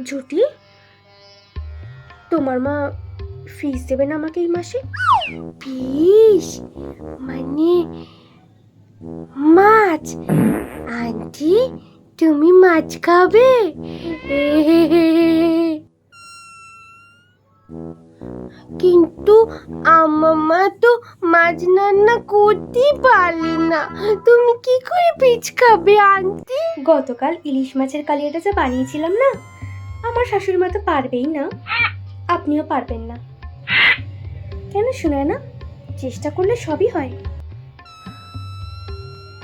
জুটি, তোমার মা ফিস দেবে না আমাকে এই মাসে? ফিস মানে মাছ? আন্টি, তুমি মাছ খাবে? কিন্তু আমার মা তো মাছ রান্না করতেই পারে না, তুমি কি করে ফিস খাবে আন্টি? গতকাল ইলিশ মাছের কালিয়াটা যে বানিয়েছিলাম না, আমার শাশুড়ি মা তো পারবেই না, আপনিও পারবেন না। কেন শোনায় না? চেষ্টা করলে সবই হয়।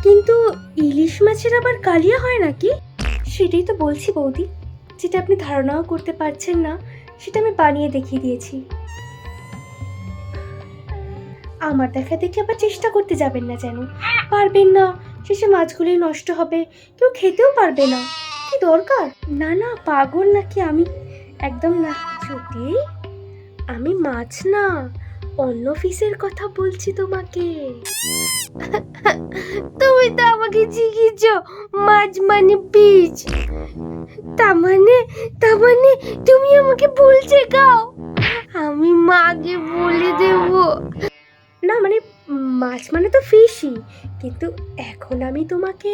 কিন্তু ইলিশ মাছের আবার কালিয়া হয় নাকি? সেটাই তো বলছি বৌদি, যেটা আপনি ধারণাও করতে পারছেন না সেটা আমি বানিয়ে দেখিয়ে দিয়েছি। আমার দেখা দেখে আবার চেষ্টা করতে যাবেন না, যেন পারবেন না, শেষে মাছগুলোই নষ্ট হবে, কেউ খেতেও পারবে না। কি দরকার? না না, পাগল নাকি আমি? একদম না ছুটি, আমি মাছ না, অন্য ফিসের কথা বলছি তোমাকে। তুমি তো আমাকে শিখিয়েছ মাছ মানে ফিস, তার মানে তুমি আমাকে ভুল শেখাও। আমি মাকে বলে দেব। না মানে মাছ মানে তো ফিশই, কিন্তু এখন আমি তোমাকে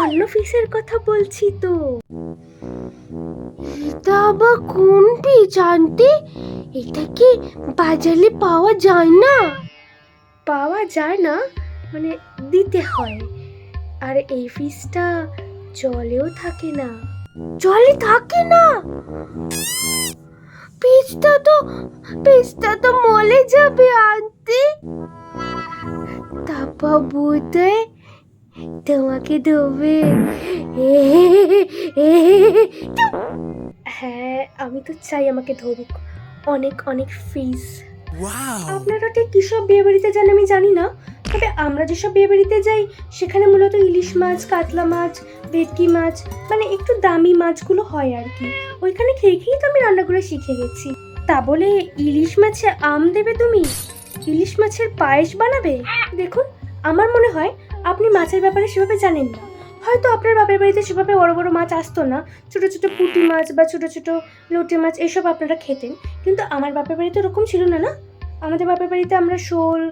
অন্য ফিশের কথা বলছি তো। এটা আবার কোন ফিশ আন্টি? এটা কি বাজারে পাওয়া যায় না? পাওয়া যায় না মানে দিতে হয়। আর এই ফিশটা জলেও থাকে না। জলে থাকে না? ফিশটা তো মরে যাবে আন্টি। তারপর বোধহয় তোমাকে ধোবে। হ্যাঁ, আমি তো চাই আমাকে ধরুক অনেক অনেক ফিস। আপনারা ঠিক কিসব বিয়ে বাড়িতে যান আমি জানি না, তবে আমরা যেসব বিয়ে বাড়িতে যাই সেখানে মূলত ইলিশ মাছ, কাতলা মাছ, ভেটকি মাছ, মানে একটু দামি মাছগুলো হয় আর কি। ওইখানে খেয়ে খেয়েই তো আমি রান্নাগুলো শিখে গেছি। তা বলে ইলিশ মাছে আম দেবে তুমি? ইলিশ মাছের পায়েস বানাবে? দেখুন, আমার মনে হয় আপনি মাছের ব্যাপারে সেভাবে জানেন না। হয়তো আপনার বাপের বাড়িতে সেভাবে বড় বড় মাছ আসতো না, ছোট ছোট পুঁটি মাছ বা ছোট ছোট লোটে মাছ এসব আপনারা খেতেন, কিন্তু আমার বাপের বাড়িতে ওরকম ছিল না। না, আমাদের বাপের বাড়িতে আমরা শোল,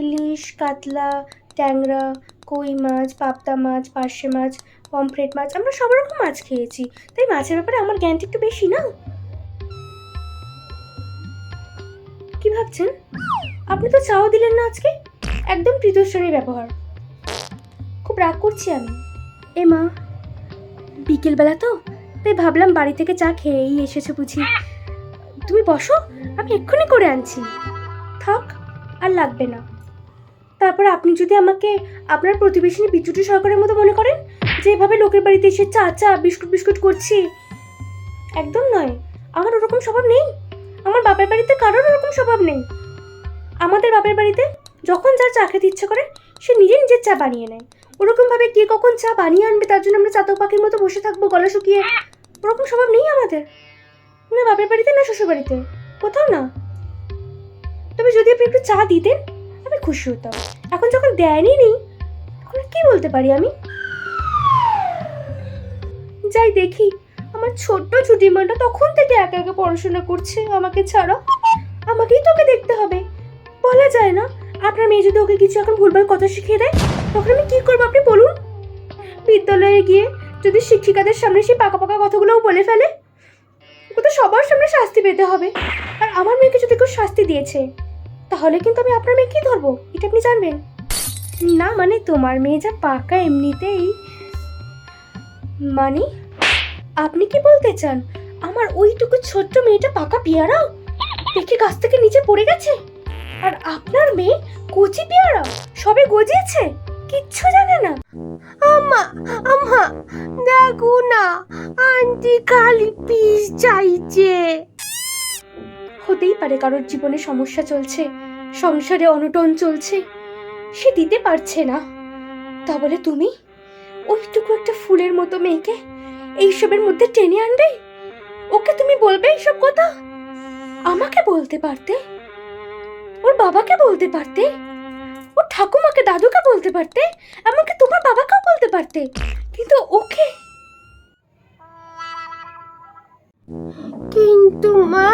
ইলিশ, কাতলা, ট্যাংরা, কই মাছ, পাবদা মাছ, পার্শে মাছ, পমফ্রেট মাছ, আমরা সব রকম মাছ খেয়েছি, তাই মাছের ব্যাপারে আমার জ্ঞানটা একটু বেশি। না, কি ভাবছেন? আপনি তো চাও দিলেন না আজকে, একদম তৃতীয় ব্যবহার। খুব রাগ করছি আমি। এ মা, বিকেলবেলা তো, তাই ভাবলাম বাড়ি থেকে চা খেয়েই এসেছো বুঝি। তুমি বসো, আমি এক্ষুনি করে আনছি। থাক, আর লাগবে না। তারপর আপনি যদি আমাকে আপনার প্রতিবেশিনী বিচ্যুতি সরকারের মতো মনে করেন, যে এভাবে লোকের বাড়িতে এসে চা চা বিস্কুট বিস্কুট করছি, একদম নয়। আমার ওরকম স্বভাব নেই, আমার বাপের বাড়িতে কারোর ওরকম স্বভাব নেই। আমাদের বাপের বাড়িতে যখন যার চা খেতে ইচ্ছে করে সে নিজে নিজের চা বানিয়ে নেয়। ওরকমভাবে কে কখন চা বানিয়ে আনবে তার জন্য আমরা চাতক পাখির মতো বসে থাকবো গলা শুকিয়ে, ওরকম স্বভাব নেই আমাদের, না বাপের বাড়িতে না শ্বশুর বাড়িতে, কোথাও না। তবে যদি আপনি একটু চা দিতেন আমি খুশি হতাম। এখন যখন দেয়নি নেই, এখন কি বলতে পারি আমি? যাই দেখি আমার ছোট্ট ছুটি মানটা তখন থেকে একা একা পড়াশোনা করছে আমাকে ছাড়া, আমাকেই তোকে দেখতে হবে। বলা যায় না, আপনার মেয়ে যদি ওকে কিছু এখন ভুলভাল কথা শিখিয়ে দেয় তখন আমি কি করবো আপনি বলুন? বিদ্যালয়ে গিয়ে যদি শিক্ষিকাদের সামনে সেই পাকা পাকা কথাগুলোও বলে ফেলে, ওকে তো সবার সামনে শাস্তি পেতে হবে। আর আমার মেয়েকে যদি কেউ শাস্তি দিয়েছে তাহলে কিন্তু আমি আপনার মেয়েকেই ধরবো, এটা আপনি জানবেন। না মানে তোমার মেয়ে যা পাকা এমনিতেই। মানে আপনি কি বলতে চান আমার ওইটুকু ছোট্ট মেয়েটা পাকা পেয়ারা, দেখে গাছ থেকে নিচে পড়ে গেছে? আর আপনার মেয়ে কচি পেয়ারা, সবে গজিয়েছে, কিচ্ছু জানে না। আম্মা আম্মা দেখো না, আন্টি খালি পিস চাইছে। হতেই পারে কারোর জীবনে সমস্যা চলছে, সংসারে অনটন চলছে, সে দিতে পারছে না, তা বলে তুমি ওইটুকু একটা ফুলের মতো মেয়েকে এইসবের মধ্যে টেনে আনবে? ওকে তুমি বলবে এইসব কথা? আমাকে বলতে পারতে, ওর বাবাকে বলতে পারতে, ওর ঠাকুমাকে দাদুকে বলতে পারতে, আমাকে তোমার বাবাকেও বলতে পারতে, কিন্তু ওকে। কিন্তু মা,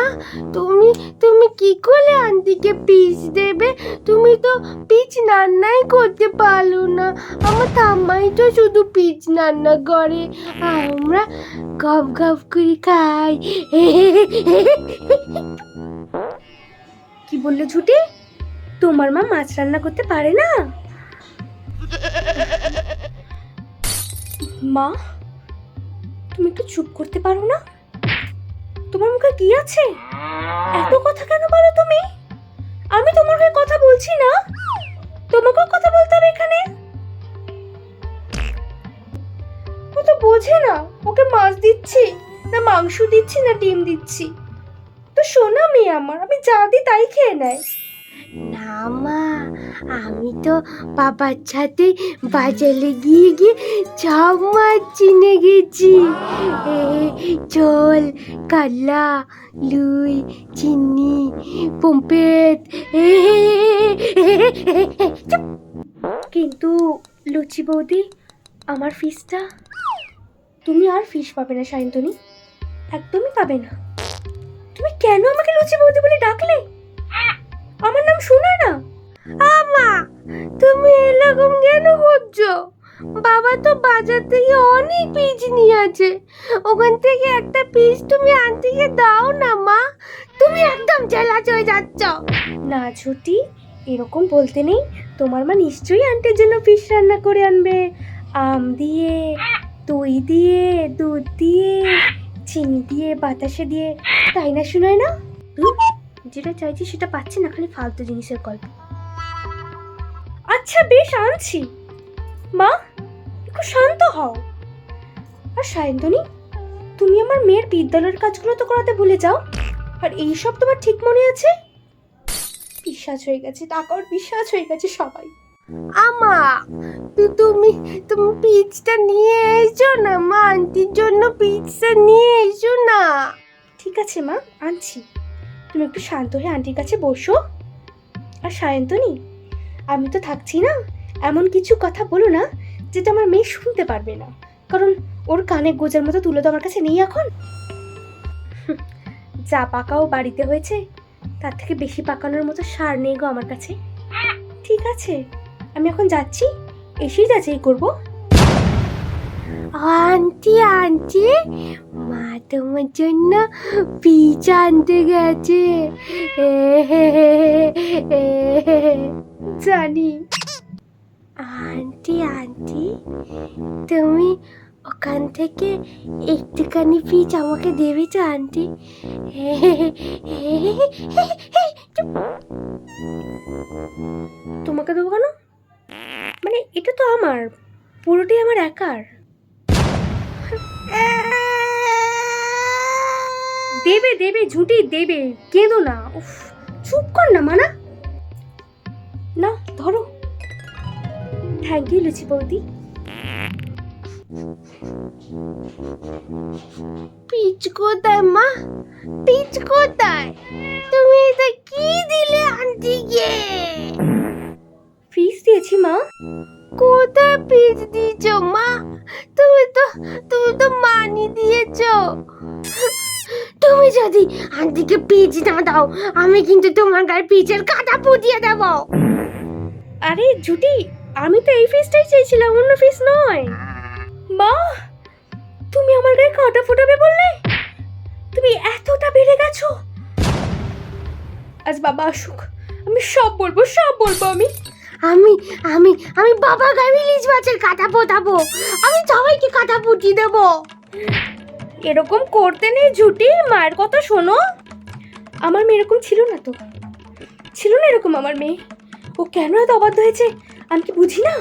তুমি তুমি কি করে আন্টিকে পিচ দেবে? তুমি তো পিচ রান্নাই করতে পারো না। আমার ঠাম্মাই তো শুধু পিচ রান্না করে, আমরা গপ গপ করে খাই। কি বললে ঝুটি? তোমার মা মাছ রান্না করতে পারে না? মা, তুমি একটু চুপ করতে পারো না? তোমার মুখে কি আছে? এত কথা কেন বলো তুমি? আমি তোমার হয়ে কথা বলছি না, তোমাকেও কথা বলতে হবে এখানে। ও তো বোঝে না ওকে মাছ দিচ্ছি না মাংস দিচ্ছি না ডিম দিচ্ছি। তো শোনা মেয়ে আমার, আমি যা দিই তাই খেয়ে নেয়। না মা, আমি তো বাবার সাথে বাজারে গিয়ে গিয়ে সব মাছ চিনে গেছি। চোল, কাতলা, লুই, চিনি, পম্পেট। কিন্তু লুচি বৌদি, আমার ফিসটা তুমি আর ফিস পাবে না সায়ন্তনী, একদমই পাবে না। তুমি কেন আমাকে লুচি বৌদি বলে ডাকলে? আমার নাম শোনায় না? আমা, তুমি এরকম কেন করছো? বাবা তো বাজার থেকে অনেক পিস নিয়ে আছে, ওখান থেকে একটা পিস তুমি আন্টিকে দাও না মা। তুমি একদম জেলাস হয়ে যাচ্ছ। না ছুটি, এরকম বলতে নেই। তোমার মা নিশ্চয়ই আন্টির জন্য ফিশ রান্না করে আনবে, আম দিয়ে, দই দিয়ে, দুধ দিয়ে, চিনি দিয়ে, বাতাসে দিয়ে, তাই না? শোনায় না? যেটা চাইছি সেটা পাচ্ছি না, খালি ফালতু জিনিসের গল্প। আচ্ছা বেশ, আনছি। মা, একটু শান্ত হও। আর সায়ন্তনী, তুমি আমার মেয়ের বিদ্যালয়ের কাজগুলো তো করাতে ভুলে যাও, আর এইসব তোমার ঠিক মনে আছে? বিশ্বাস হয়ে গেছে, টাকার বিশ্বাস হয়ে গেছে সবাই। আমা, তুমি তুমি পিচটা নিয়ে এসো না মা, আন্টির জন্য পিচটা নিয়ে এসো না। ঠিক আছে মা, আনছি। তুমি একটু শান্ত হয়ে আন্টির কাছে বসো। আর সায়ন্তনী, আমি তো থাকছি না, এমন কিছু কথা বলো না যেটা আমার মেয়ে শুনতে পারবে না, কারণ ওর কানে গোজার মতো তুলে তো আমার কাছে নেই এখন। যা পাকাও বাড়িতে হয়েছে, তার থেকে বেশি পাকানোর মতো সার নেই গো আমার কাছে। ঠিক আছে, আমি এখন যাচ্ছি, এসেই যাচাই করবো। আন্টি আন্টি, মা তোমার জন্য পিচ আনতে গেছে। জানি। আন্টি আন্টি, তুমি ওখান থেকে একটুখানি পিচ আমাকে দেবে তো আন্টি? তোমাকে দেবো কেন? মানে এটা তো আমার, পুরোটাই আমার একার। দেবে দেবে ঝুঁটি দেবে, কেঁদো না। উফ, চুপ কর না মানা। না ধরো। থ্যাংক ইউ লুচি বৌদি। পিচ কোথায় মা? পিচ কোথায়? তুমি এটা কি দিলে আন্টিকে? ফিস দিয়েছি মা। কোথায় পিচ দিয়েছো মা? তুমি তো মানি দিয়েছো। তুমি যদি আন্টিকে পিচ না দাও, আমি কিন্তু তোমার গায়ে পিচের কাঁটা পুঁতিয়ে দেব। আরে ঝুটি, আমি তো এই ফিসটাই চাইছিলাম, অন্য ফিস নয়। মা, তুমি আমার গায়ে কাঁটা ফোটাবে বললে? তুমি এতটা বেড়ে গেছো। আজ বাবা আসুক, আমি সব বলবো, সব বলবো আমি। আমি আমি আমি বাবা গায়ে ইলিশ মাছের কাঁটা পোতাবো, আমি সবাইকে কাঁটা পুঁতিয়ে দেবো। এরকম করতে নেই ঝুটি, মায়ের কথা শোনো। আমার মেয়ে এরকম ছিল না তো, ছিল না এরকম আমার মেয়ে। ও কেন এত অবাধ্য হয়েছে আমি কি বুঝি না?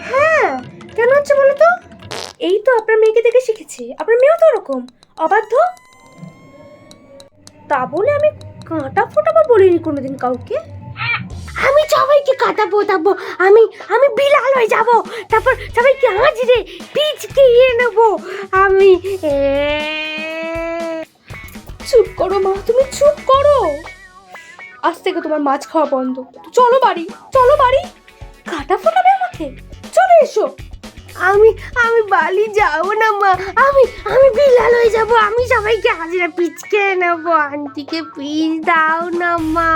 হ্যাঁ, কেন হচ্ছে বলো তো? এই তো আপনার মেয়েকে দেখে শিখেছে, আপনার মেয়েও তো ওরকম অবাধ্য। তা বলে আমি কাঁটা ফোটাবো বলিনি কোনোদিন কাউকে। আমি সবাইকে কাঁটা পোতাবো, আমি আমি বিলাল হয়ে যাব, তারপর সবাইকে হাজিরে পিচ খেয়ে নেবো আমি। চুপ করো মা, তুমি চুপ করো। আজ থেকে তোমার মাছ খাওয়া বন্ধ। চলো বাড়ি, চলো বাড়ি। কাঁটা ফোটাবে আমাকে? চলে এসো। আমি আমি বালি যাবো না মা, আমি আমি বিলাল হয়ে যাব। আমি সবাইকে হাজিরা পিচ খেয়ে নেবো, আন্টিকে পিচ দাও না মা।